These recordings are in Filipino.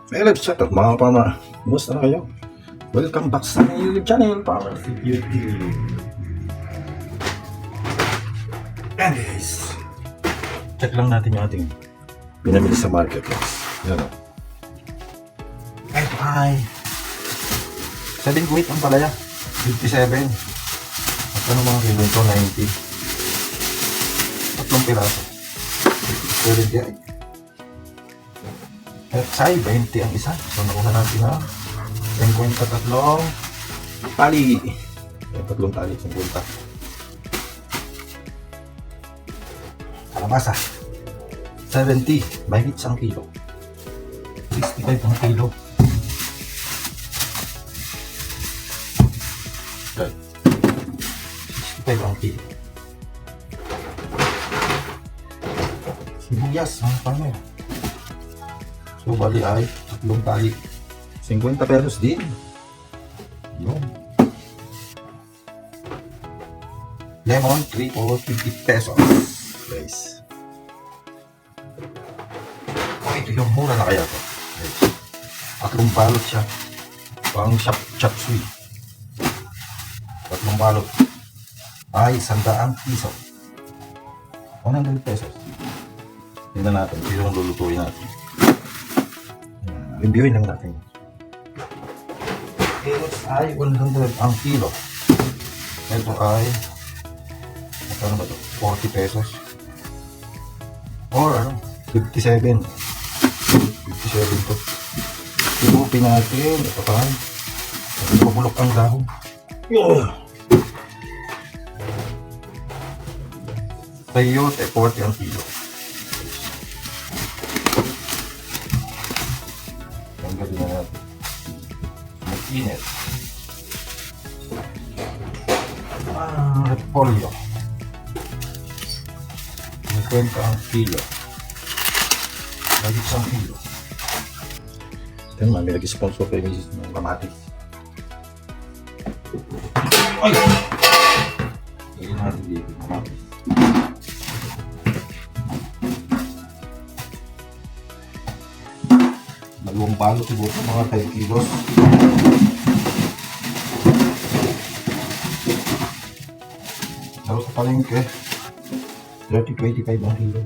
Hello, shout out mga farmer. Kumusta na kayo? Welcome back sa aking YouTube channel, Farmer Security. And guys, check lang natin yung ating pinamili sa market guys. Yan o. Ito ay 7 ang palaya. 57. At ano mga kilo ito? 90. Tatlong piraso. 70 ay. Petsay, 20 ang isa. So, nakuha natin na 53 tali. Tatlong tali, 50. Kalabasa, 70. Mahigit 1 kilo. 65 ang kilo. Okay. 65 ang kilo. Sibuyas, ang pangay. So, bali ay tatlong tali. 50 pesos din. Yun. Lemon, 3 or 50 pesos. Guys. Okay, ito yung mura na kaya to. Guys. Tatlong balot siya. Pang chop suey. Tatlong balot. Ay, 100 piso. 100 pesos. Tingnan natin. Ito yung lulutuin natin. Reviewin lang natin. Carrots ay 100 ang kilo. Ito ay ano ba ito? 40 pesos. Or 57. 57 to. Ibupin natin. Ito pa. Mabulok ang dahon. Sayote 40 ang kilo. Tanggalin na natin. Mag-init. Repolyo. 50 ang kilo. Lagi 1 kilo. Ito naman, may nag-sponsor kay Mrs. ng kamatis. Ay! Hindi natin dito kamatis. Dalawang balot siguro mga 5 kilos. Lalo sa palengke 30-25 ang kilo.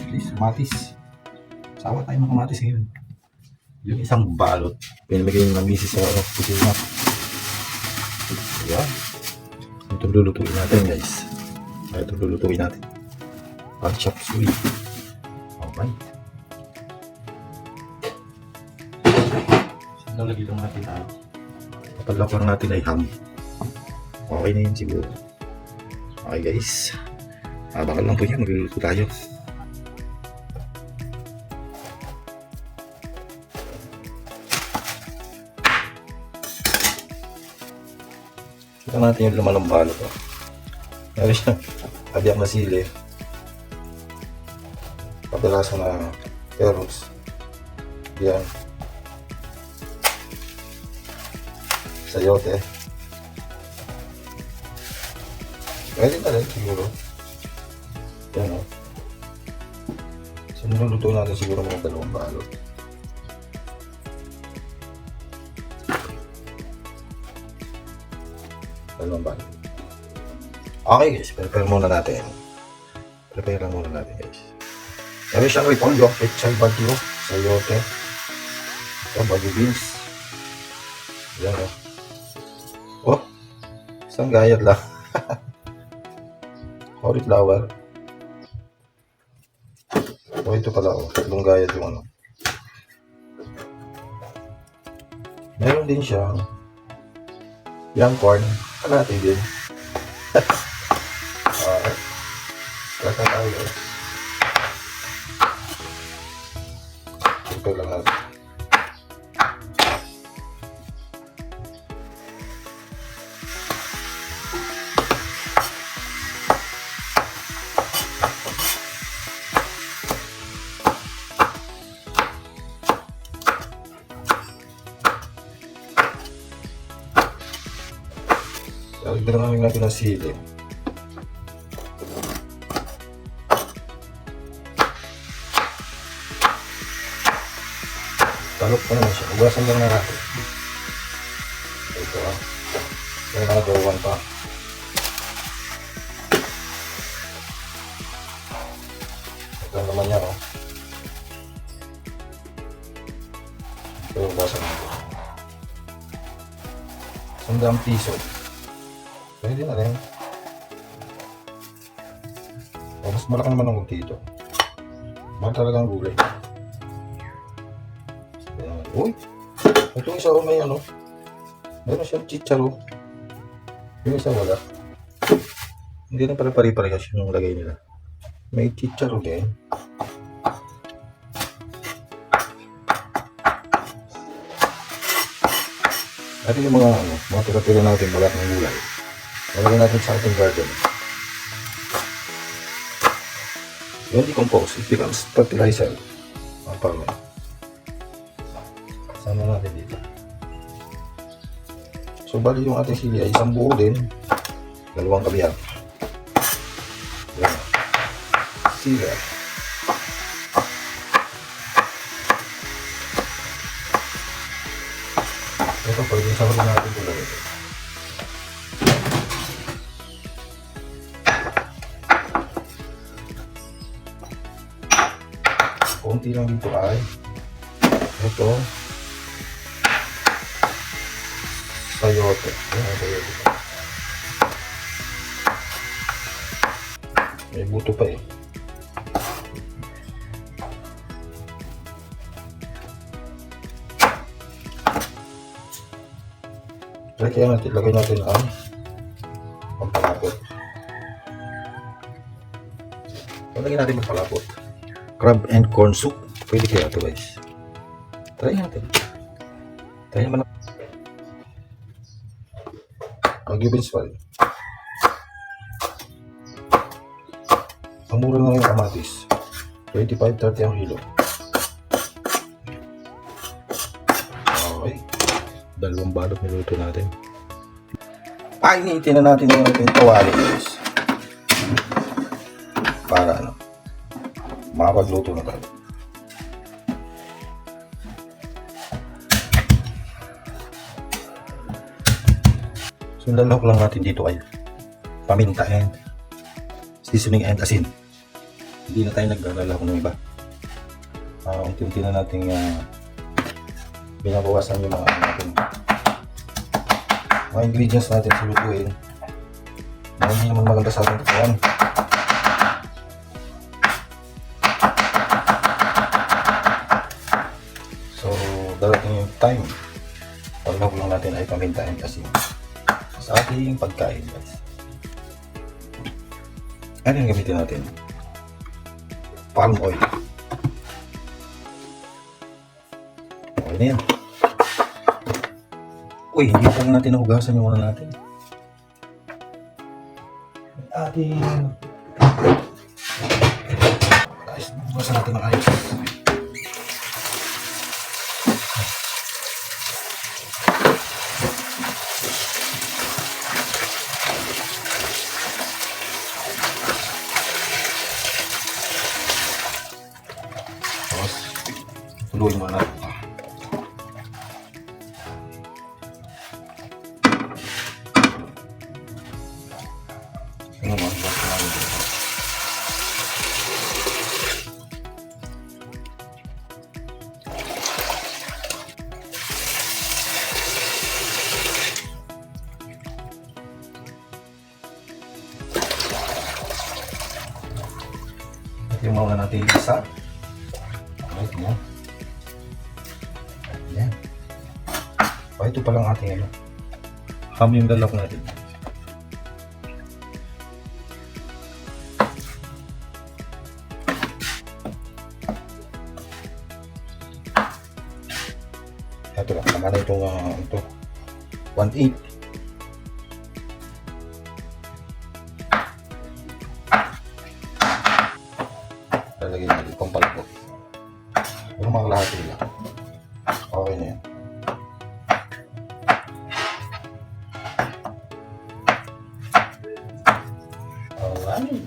Please, kamatis. Sawa tayo ng kamatis ngayon. Yung isang balot pinamigay ng misis sa kusina. Ayan. Ito lulutuin natin guys. Ito lulutuin natin. Pang chop suey. Okay. Nalagay lang natin tayo. Kapag natin ay ham. Okay na yun siguro. Okay guys. Bakal lang po yan. Magluluto tayo. Kita natin yung lumalang balot. Meron siya. Abiyak na sili. Kapalaso na carrots. Yan. Sayote. Pwede na rin siguro. Yan o. So niluluto natin siguro mga 2 balot. Dalawang balot. Okay guys, prepare muna natin. Prepare lang muna natin guys. Meron siyang repolyo, pechay bagyo, sayote. Ito, bagyo beans. Yan o. Oh, isang gayat lang. Cauliflower. Oh, ito pala oh. 3 gayat yung ano. Meron din siya young corn. Kalahati din. Alright. Kaka tayo. Ito lang natin. Dagdagan natin ng sili. Talok pa naman siya. Ugasan lang na natin. Ito ah. Kaya nakagawan pa. Ito naman yan oh. Ito ugasan natin. 100 piso. Pwede na rin. O, mas malaki naman ang ulti ito. Mahal talagang gulay. Ayan. Uy! Itong isa may ano. Meron siyang chicharo. Yung isa wala. Hindi na pala pare-parehas yung lagay nila. May chicharo din. At yung mga tira-tira natin balat ng gulay. Nalagay natin sa ating garden. When decompose, it becomes fertilizer. Parang sama natin dito. So, bali yung ating sili ay isang buo din. Dalawang kabiyak. Yan. Sila. Ito, pwede sa huli natin ito lang ito. Kunti lang dito ay ito sayote. Ayan, sayote. May buto pa eh. Kaya natin, lagay natin ang pampalapot. Lagyan natin pampalapot. Crab and corn soup. Pwede kaya ito guys. Try natin. Try naman. Mag-beans pa rin. Ang mura lang yung kamatis. 25-30 ang kilo. Okay. Dalawang balot niluto natin. Painitin na natin yung ating kawali guys. Para ano, makapagluto na tayo. So lalahok lang natin dito ay paminta and seasoning and asin. Hindi na tayo naglalahok ng iba. Unti-unti na natin binabawasan yung mga ingredients natin sa lutuin. Hindi naman maganda sa ating katawan. So darating yung time, paglahok lang natin ay paminta and asin sa ating pagkain guys. Ano yung gamitin natin? Palm oil. Okay na yan. Uy, hindi pa natin nahugasan yung una natin. Ating guys, nahugasan natin ng ayos. Tuloy mo na. Ano mo? Ito yung mauna natin isa. Right mo. Yan. Ito pa lang ating ano. Ham yung lalak natin. Ito lang. Tama na itong ito. 1/8. Lalagyan natin itong palapot. Yung mga lahat nila. Okay na yan. Alright.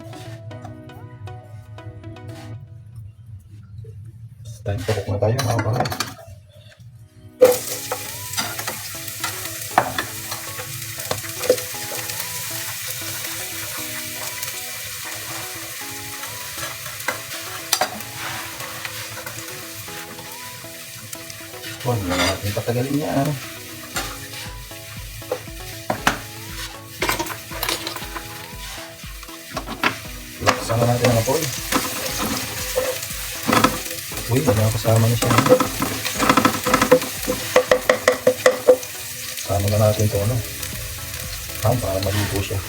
Time to cook na tayo mga kapatid. Huwag na natin patagalin yan. Laksan na natin ang apoy. Uy, nakakasama na siya. Sama na natin ito, ano? Para maligo siya.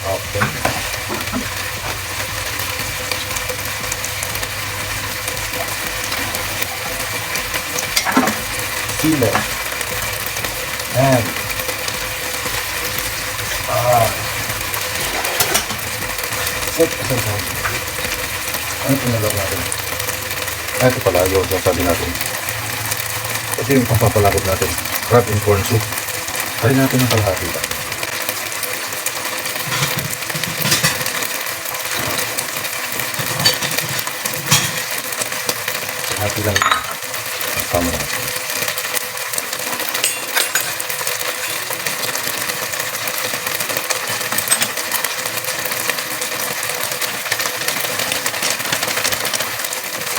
Okay. Sealer. And set. Ano pinalog natin? Ito pala yung sabi natin. Ito yung pampapalakot natin. Crab and corn soup. Try natin yung kalahati ba? Kalahati lang. Sama natin.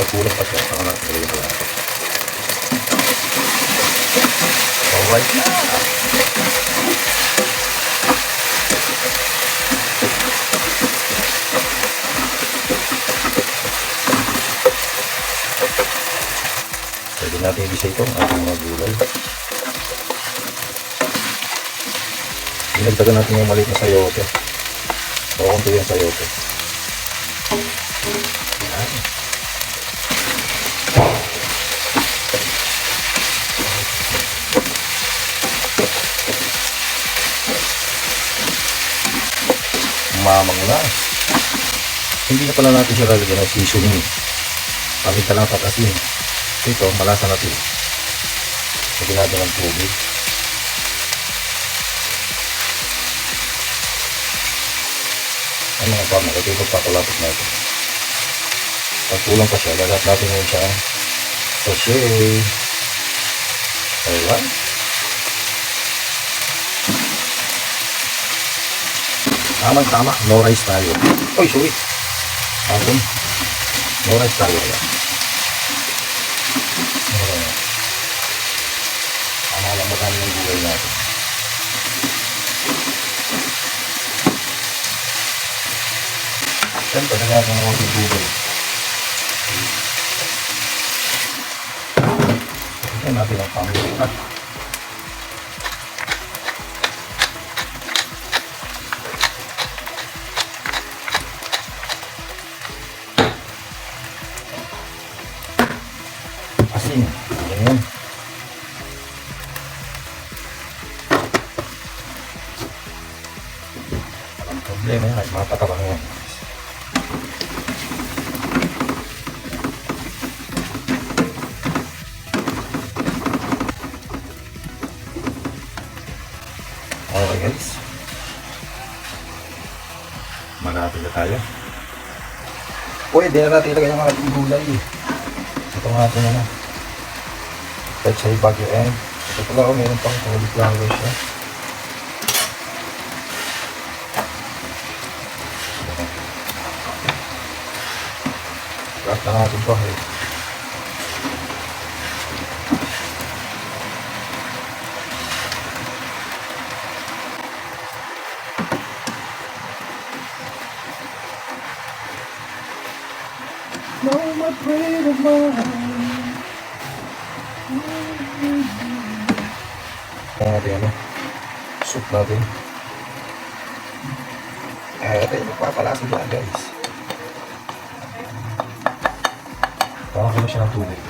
Pagkulang pa siya, saka natin gawin pala natin. Alright na! Pwede natin ibisa ito ang ating mga gulay. Dinagdagan natin yung maliit na sayote. O kunti yung sayote. Yan. Mamang na. Hindi na pala natin siya lalagyan ng seasoning. Pamit ka lang patasin. Ito, malasa natin. Lagyan natin ng tubig. Ano nga pa, ito yung pagpakulapit natin. Pag kulang pa siya, lalat natin ngayon siya sachet. Alright. Tama, no rice tayo. Oy, sorry. Atin. No rice tayo. Tama lang magkano yung gulay natin. Siyempre, nagagawa ng konting gulay. Ito natin ang pangilipat. Asin. Ayan. Ang problema yan, matatabang yan. Okay guys. Malapit na tayo. Pwede na natin ilagay ang ating gulay. Ito nga natin na. Pechay Baguio and ito pala meron pang cauliflower siya. Cut na natin pa eh. No, my friend of mine. Kaya natin ano, soup natin. Ito yung magpapalasa dyan guys. Tawag ko na siya ng tubig.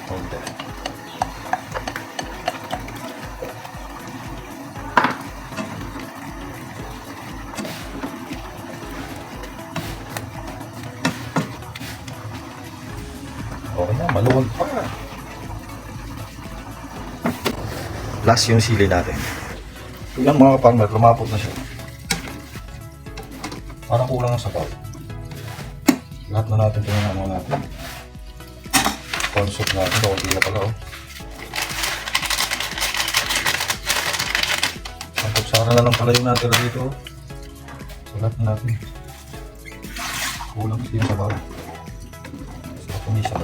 Hold on. Okay na, maluwag pa. Last yung sili natin. Tignan mga kaparmer, lumapot na siya. Parang kulang ang sabaw. Lahat na natin pinanamo natin. Corn soup natin, kaunti na pala oh. para na lang pala yung natira dito. Salat na natin. Kulang kasi yung sabaw. So, hindi siya.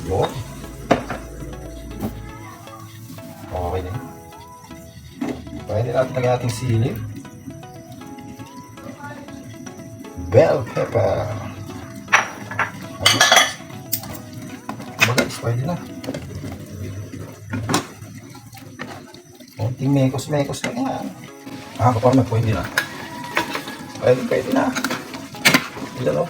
Yun. Okay din. Pwede natin lagyan natin sili. Bell pepper. Guys, pwede na. Konting mekos-mekos lang yan. Kaparma, pwede na. Pwede na. Yan o.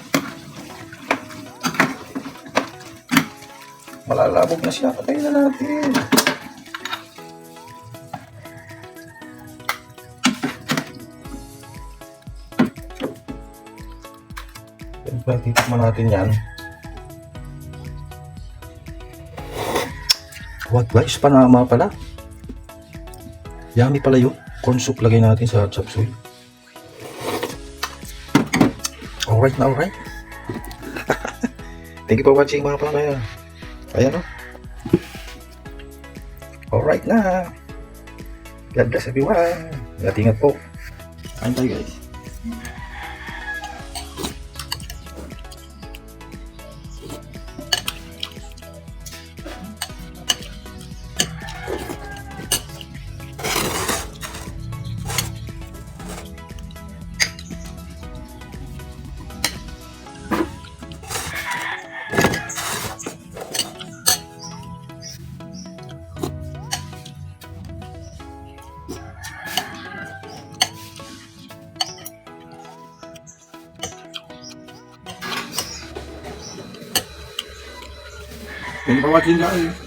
Malalabog na siya. Patayin na natin. Siyempre, titikman natin yan. What guys, panama pala. Yummy pala yun. Corn soup lagay natin sa chop suey. Alright na, alright. Thank you for watching mga pala. Ayan o. Alright na. God bless everyone. Ingat po. Kain tayo guys. Thank you for watching guys.